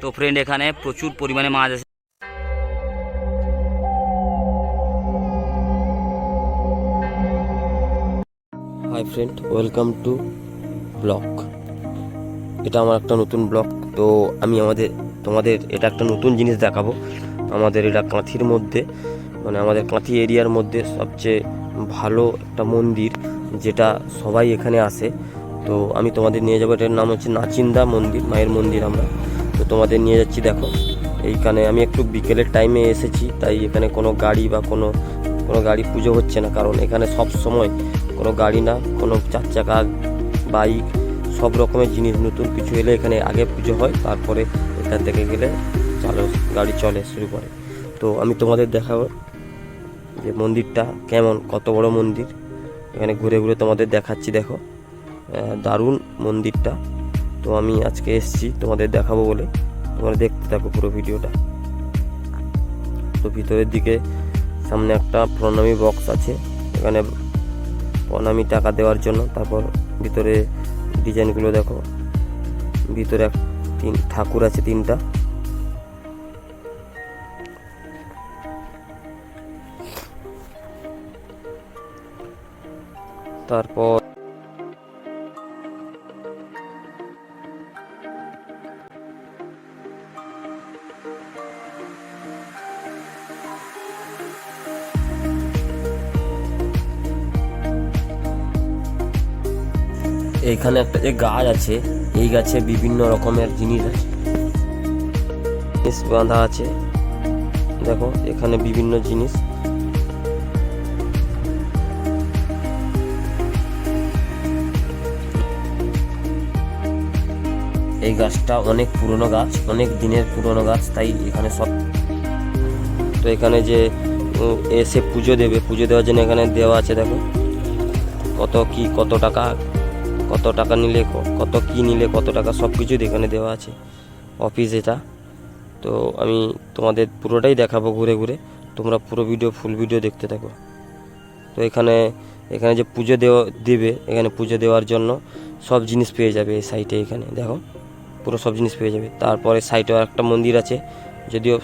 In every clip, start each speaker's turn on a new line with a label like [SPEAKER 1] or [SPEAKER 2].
[SPEAKER 1] তো ফ্রেন্ড এখানে প্রচুর পরিমাণে মাছ আছে।
[SPEAKER 2] Hi friend, welcome to blog. এটা আমার একটা নতুন ব্লগ। তো আমি তোমাদের এটা একটা নতুন জিনিস দেখাবো। আমাদের এটা কাঁথির মধ্যে, মানে আমাদের কাঁথি এরিয়ার মধ্যে সবচেয়ে ভালো একটা মন্দির, যেটা সবাই এখানে আসে। তো আমি তোমাদের নিয়ে যাবো। এটার নাম হচ্ছে নাচিন্দা মন্দির, মায়ের মন্দির। আমরা তো তোমাদের নিয়ে যাচ্ছি। দেখো, এইখানে আমি একটু বিকেলের টাইমে এসেছি, তাই এখানে কোনো গাড়ি বা কোনো গাড়ি পুজো হচ্ছে না, কারণ এখানে সব সময় কোনো গাড়ি না, কোনো 4 চাকা, বাইক, সব রকমের জিনিস নতুন কিছু এলে এখানে আগে পুজো হয়, তারপরে এখান থেকে গেলে গাড়ি চলে শুরু করে। তো আমি তোমাদের দেখাবো যে মন্দিরটা কেমন, কত বড় মন্দির। এখানে ঘুরে ঘুরে তোমাদের দেখাচ্ছি। দেখো, দারুণ মন্দিরটা। তো আমি আজকে এসেছি তোমাদের দেখাবো বলে, তোমরা দেখতে থাকো পুরো ভিডিওটা। তো ভিতরের দিকে সামনে একটা প্রণামী বক্স আছে, এখানে প্রণামী টাকা দেওয়ার জন্য। তারপর ভিতরে ডিজাইনগুলো দেখো, ভিতরে ঠাকুর আছে 3টা। তারপর এইখানে একটা যে গাছ আছে, এই গাছে বিভিন্ন রকমের জিনিস বাঁধা আছে। দেখো, এখানে বিভিন্ন জিনিস। এই গাছটা অনেক পুরনো গাছ, অনেক দিনের পুরনো গাছ, তাই এখানে সব। তো এখানে যে এসে পুজো দেওয়ার জন্য এখানে দেওয়া আছে। দেখো, কত টাকা নিলে, কত কি নিলে কত টাকা, সব কিছু এখানে দেওয়া আছে। অফিস এটা। তো আমি তোমাদের পুরোটাই দেখাবো ঘুরে ঘুরে, তোমরা পুরো ফুল ভিডিও দেখতে থাকো। তো এখানে যে পুজো দেবে, এখানে পুজো দেওয়ার জন্য সব জিনিস পেয়ে যাবে এই সাইটে। এখানে দেখো, পুরো সব জিনিস পেয়ে যাবে। তারপরে সাইটে একটা মন্দির আছে, যদিও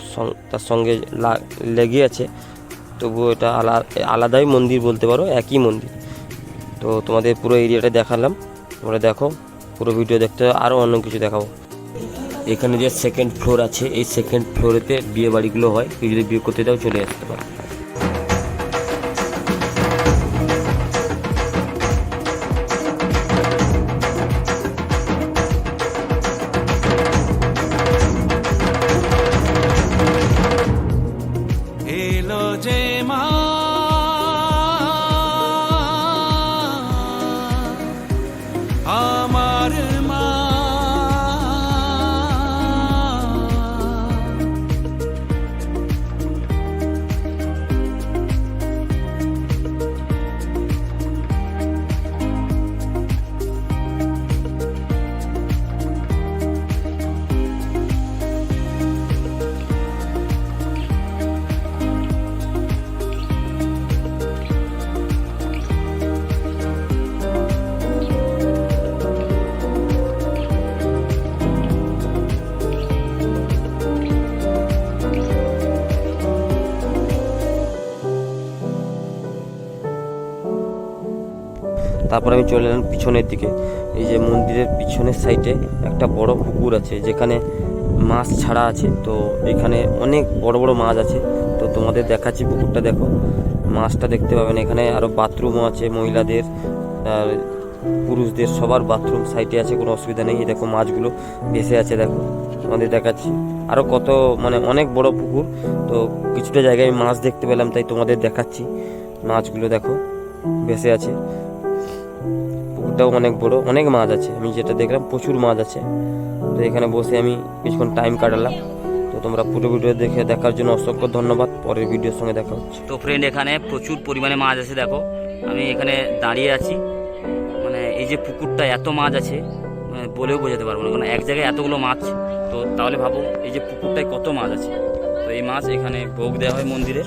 [SPEAKER 2] তার সঙ্গে লেগে আছে, তবুও এটা আলাদাই মন্দির বলতে পারো, একই মন্দির। তো তোমাদের পুরো এরিয়াটা দেখালাম, তোমরা দেখো পুরো ভিডিও দেখতে। আরও অন্য কিছু দেখাবো। এখানে যে 2nd ফ্লোর আছে, এই 2nd ফ্লোরেতে বিয়ে বাড়িগুলো হয়। কেউ যদি বিয়ে করতে দাও চলে আসতে পারো। তারপর আমি চলে এলাম পিছনের দিকে। এই যে মন্দিরের পিছনের সাইডে একটা বড় পুকুর আছে, যেখানে মাছ ছাড়া আছে। তো এখানে অনেক বড় বড় মাছ আছে। তো তোমাদের দেখাচ্ছি পুকুরটা। দেখো, মাছটা দেখতে পাবেন। এখানে আরও বাথরুমও আছে, মহিলাদের আর পুরুষদের সবার বাথরুম সাইডে আছে, কোনো অসুবিধা নেই। দেখো, মাছগুলো ভেসে আছে। দেখো, তোমাদের দেখাচ্ছি। আরও কত, মানে অনেক বড় পুকুর। তো কিছুটা জায়গায় আমি মাছ দেখতে পেলাম, তাই তোমাদের দেখাচ্ছি। মাছগুলো দেখো ভেসে আছে। পুকুরটাও অনেক বড়, অনেক মাছ আছে। আমি যেটা দেখলাম প্রচুর মাছ আছে। তো এখানে বসে আমি কিছুক্ষণ টাইম কাটালাম। তো তোমরা পুরো ভিডিও দেখার জন্য অসংখ্য ধন্যবাদ। পরের ভিডিওর সঙ্গে দেখা হচ্ছে।
[SPEAKER 1] তো ফ্রেন্ড এখানে প্রচুর পরিমাণে মাছ আছে। দেখো, আমি এখানে দাঁড়িয়ে আছি, মানে এই যে পুকুরটা এত মাছ আছে বলেও বোঝাতে পারবো না, কারণ এক জায়গায় এতগুলো মাছ। তো তাহলে ভাবো এই যে পুকুরটায় কত মাছ আছে। তো এই মাছ এখানে ভোগ দেওয়া হয় মন্দিরে।